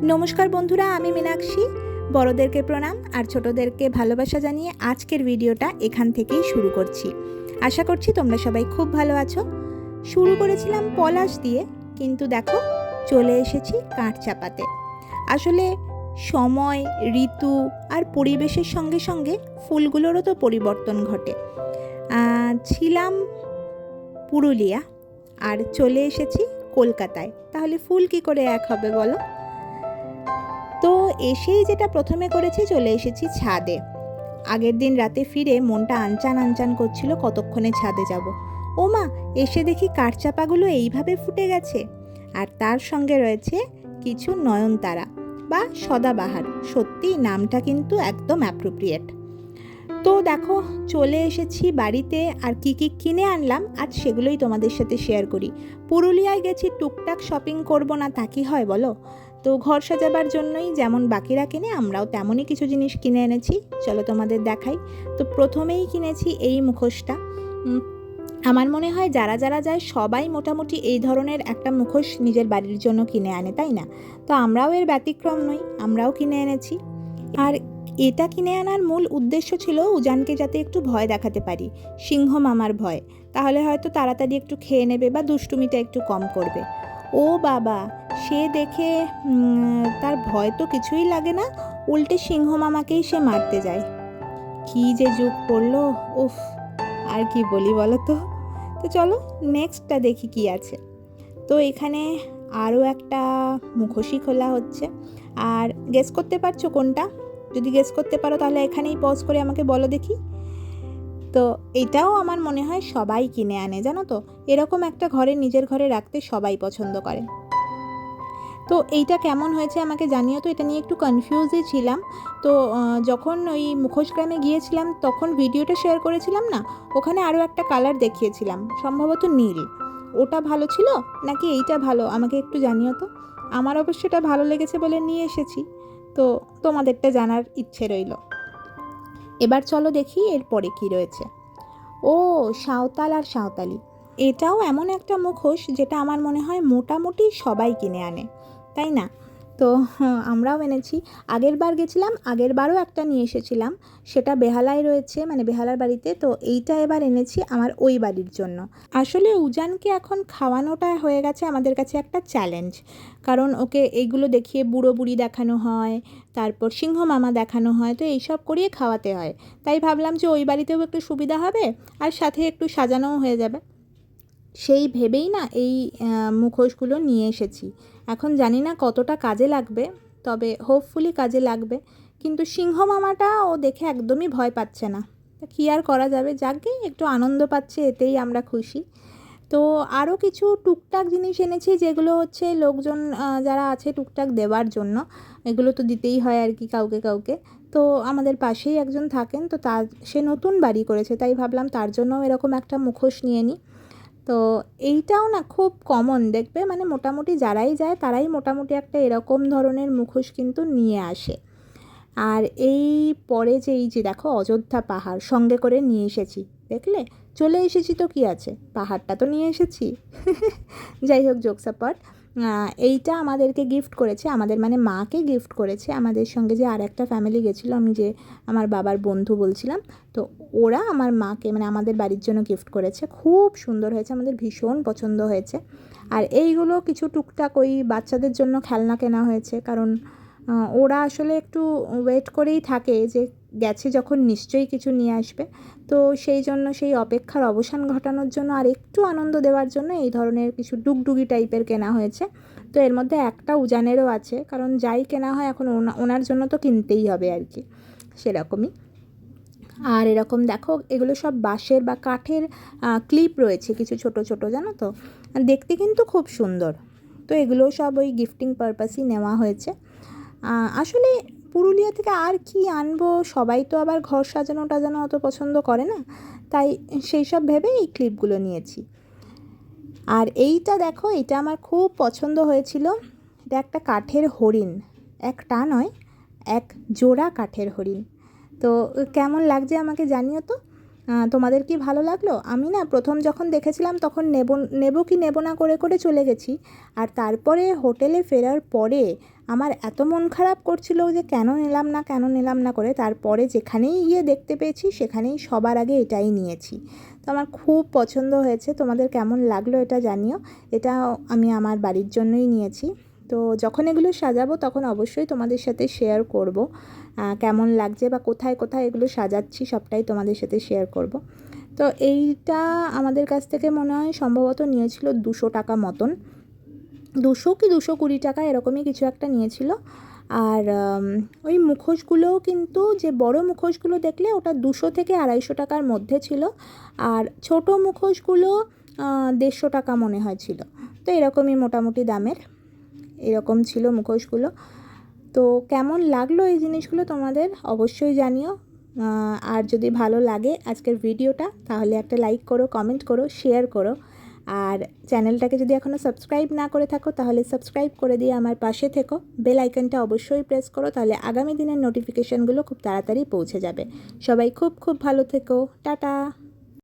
নমস্কার বন্ধুরা, আমি মীনাক্ষী। বড়দেরকে প্রণাম আর ছোটদেরকে ভালোবাসা জানিয়ে আজকের ভিডিওটা এখান থেকেই শুরু করছি। আশা করছি তোমরা সবাই খুব ভালো আছো। শুরু করেছিলাম পলাশ দিয়ে, কিন্তু দেখো চলে এসেছি কাঠ চাপাতে। আসলে সময়, ঋতু আর পরিবেশের সঙ্গে সঙ্গে ফুলগুলোরও তো পরিবর্তন ঘটে। ছিলাম পুরুলিয়া আর চলে এসেছি কলকাতায়, তাহলে ফুল কি করে এক হবে বলো? তো এসেই যেটা প্রথমে করেছি, চলে এসেছি ছাদে। আগের দিন রাতে ফিরে মনটা আনচান আনচান করছিল কতক্ষণে ছাদে যাব। ও মা, এসে দেখি কাঠচাপাগুলো এইভাবে ফুটে গেছে, আর তার সঙ্গে রয়েছে কিছু নয়নতারা বা সদাবাহার। সত্যি নামটা কিন্তু একদম অ্যাপ্রোপ্রিয়েট। তো দেখো চলে এসেছি বাড়িতে, আর কি কি কিনে আনলাম আজ সেগুলোই তোমাদের সাথে শেয়ার করি। পুরুলিয়ায় গেছি টুকটাক শপিং করব না তা কি হয় বলো? তো ঘর সাজাবার জন্যই যেমন বাকিরা কিনে, আমরাও তেমনই কিছু জিনিস কিনে এনেছি। চলো তোমাদের দেখাই। তো প্রথমেই কিনেছি এই মুখোশটা। আমার মনে হয় যারা যারা যায় সবাই মোটামুটি এই ধরনের একটা মুখোশ নিজের বাড়ির জন্য কিনে আনে, তাই না? তো আমরাও এর ব্যতিক্রম নই, আমরাও কিনে এনেছি। আর এটা কিনে আনার মূল উদ্দেশ্য ছিল উজানকে যাতে একটু ভয় দেখাতে পারি, সিংহ মামার ভয়। তাহলে হয়তো তাড়াতাড়ি একটু খেয়ে নেবে বা দুষ্টুমিটা একটু কম করবে। ও বাবা, সে দেখে তার ভয় তো কিছুই লাগে না, উল্টে সিংহ মামাকেই সে মারতে যায়। কি যে যুগ পড়লো, উফ! আর কি বলি বলো তো। তো চলো নেক্সটটা দেখি কি আছে। তো এখানে আরও একটা মুখোশই খোলা হচ্ছে। আর গেস করতে পারছো কোনটা? যদি গেস করতে পারো তাহলে এখানেই পজ করে আমাকে বলো দেখি। তো এটাও আমার মনে হয় সবাই কিনে আনে, জানো তো। এরকম একটা ঘরে, নিজের ঘরে রাখতে সবাই পছন্দ করে। তো এইটা কেমন হয়েছে আমাকে জানিও তো, এটা নিয়ে একটু কনফিউজই ছিলাম। তো যখন ওই মুখোশ গ্রামে গিয়েছিলাম তখন ভিডিওটা শেয়ার করেছিলাম না, ওখানে আরও একটা কালার দেখিয়েছিলাম, সম্ভবত নীল। ওটা ভালো ছিল নাকি এইটা ভালো আমাকে একটু জানিও তো। আমার অবশ্য এটা ভালো লেগেছে বলে নিয়ে এসেছি, তো তোমাদেরটা জানার ইচ্ছে রইল। এবার চলো দেখি এরপরে কি রয়েছে। ও, সাঁওতাল আর সাঁওতালি। এটাও এমন একটা মুখোশ যেটা আমার মনে হয় মোটামুটি সবাই কিনে আনে, তাই না? তো আমরাও এনেছি। আগের বার গেছিলাম, আগের বারও একটা নিয়ে এসেছিলাম, সেটা বেহালায় রয়েছে, মানে বেহালার বাড়িতে। তো এইটা এবার এনেছি আমার ওই বাড়ির জন্য। আসলে উজানকে এখন খাওয়ানোটা হয়ে গেছে আমাদের কাছে একটা চ্যালেঞ্জ, কারণ ওকে এইগুলো দেখিয়ে বুড়ো বুড়ি দেখানো হয়, তারপর সিংহ মামা দেখানো হয়, তো এইসব করিয়ে খাওয়াতে হয়। তাই ভাবলাম যে ওই বাড়িতেও একটু সুবিধা হবে আর সাথে একটু সাজানোও হয়ে যাবে। সেই ভেবেই না এই মুখোশগুলো নিয়ে এসেছি। এখন জানি না কতটা কাজে লাগবে, তবে হোপফুলি কাজে লাগবে। কিন্তু সিংহ মামাটা ও দেখে একদমই ভয় পাচ্ছে না। তা কী আর করা যাবে, যাকে একটু আনন্দ পাচ্ছে এতেই আমরা খুশি। তো আরও কিছু টুকটাক জিনিস এনেছি, যেগুলো হচ্ছে লোকজন যারা আছে টুকটাক দেওয়ার জন্য। এগুলো তো দিতেই হয় আর কি কাউকে কাউকে। তো আমাদের পাশেই একজন থাকেন, তো তার সে নতুন বাড়ি করেছে, তাই ভাবলাম তার জন্যও এরকম একটা মুখোশ নিয়ে নিই। তো এইটাও না খুব কমন, দেখবে মানে মোটামুটি যারাই যায় তারাই মোটামুটি একটা এরকম ধরনের মুখোশ কিন্তু নিয়ে আসে। আর এই পরে যে এই যে দেখো অযোধ্যা পাহাড় সঙ্গে করে নিয়ে এসেছি, দেখলে? চলে এসেছি তো কি আছে, পাহাড়টা তো নিয়ে এসেছি। যাই হোক, জোকস অ্যাপার্ট, এইটা আমাদেরকে গিফট করেছে, আমাদের মানে মাকে গিফট করেছে। আমাদের সঙ্গে যে আর একটা ফ্যামিলি গেছিলো, আমি যে আমার বাবার বন্ধু বলছিলাম, তো ওরা আমার মাকে মানে আমাদের বাড়ির জন্য গিফট করেছে। খুব সুন্দর হয়েছে, আমাদের ভীষণ পছন্দ হয়েছে। আর এইগুলো কিছু টুকটাক ওই বাচ্চাদের জন্য খেলনা কেনা হয়েছে, কারণ ওরা আসলে একটু ওয়েট করেই থাকে যে গেছে যখন নিশ্চয়ই কিছু নিয়ে আসবে। তো সেই জন্য সেই অপেক্ষার অবসান ঘটানোর জন্য আর একটু আনন্দ দেওয়ার জন্য এই ধরনের কিছু ডুগডুগি টাইপের কেনা হয়েছে। তো এর মধ্যে একটা উজানেরও আছে, কারণ যাই কেনা হয় এখন ওনার জন্য তো কিনতেই হবে আর কি, সেরকমই। আর এরকম দেখো এগুলো সব বাঁশের বা কাঠের ক্লিপ রয়েছে কিছু ছোট ছোট, জানো তো, দেখতে কিন্তু খুব সুন্দর। তো এগুলো সব ওই গিফটিং পারপাসই নেওয়া হয়েছে। আসলে পুরুলিয়া থেকে আর কি আনবো, সবাই তো আবার ঘর সাজানো টাজানো অত পছন্দ করে না, তাই সেই সব ভেবে এই ক্লিপগুলো নিয়েছি। আর এইটা দেখো, এটা আমার খুব পছন্দ হয়েছিল। এটা একটা কাঠের হরিণ, একটা নয়, এক জোড়া কাঠের হরিণ। তো কেমন লাগছে আমাকে জানিও তো। তোমাদের কি ভালো লাগলো? আমি না প্রথম যখন দেখেছিলাম তখন নেব কি নেব না করে করে চলে গেছি। আর তারপরে হোটেলে ফেরার পরে আমার এত মন খারাপ করছিল যে কেন নিলাম না করে, তারপরে যেখানেই গিয়ে দেখতে পেয়েছি সেখানেই সবার আগে এটাই নিয়েছি। তো আমার খুব পছন্দ হয়েছে, তোমাদের কেমন লাগলো এটা জানিও। এটা আমি আমার বাড়ির জন্যই নিয়েছি। তো যখন এগুলো সাজাবো তখন অবশ্যই তোমাদের সাথে শেয়ার করব কেমন লাগছে বা কোথায় কোথায় এগুলো সাজাচ্ছি, সবটাই তোমাদের সাথে শেয়ার করব। তো এইটা আমাদের কাছ থেকে মনে হয় সম্ভবত নিয়েছিল 200 টাকা মতন, 200 কি 220 টাকা এরকমই কিছু একটা নিয়েছিল। আর ওই মুখোশগুলোও কিন্তু, যে বড় মুখোশগুলো দেখলে ওটা 200 থেকে 250 টাকার মধ্যে ছিল, আর ছোট মুখোশগুলো 150 টাকা মনে হয় ছিল। তো এরকমই মোটামুটি দামের এরকম ছিল মুখোশগুলো। তো কেমন লাগলো এই জিনিসগুলো তোমাদের অবশ্যই জানিও। আর যদি ভালো লাগে আজকের ভিডিওটা তাহলে একটা লাইক করো, কমেন্ট করো, শেয়ার করো। আর চ্যানেলটাকে যদি এখনও সাবস্ক্রাইব না করে থাকো তাহলে সাবস্ক্রাইব করে দিয়ে আমার পাশে থেকো। বেল আইকনটা অবশ্যই প্রেস করো, তাহলে আগামী দিনের নোটিফিকেশানগুলো খুব তাড়াতাড়ি পৌঁছে যাবে। সবাই খুব খুব ভালো থেকো। টাটা।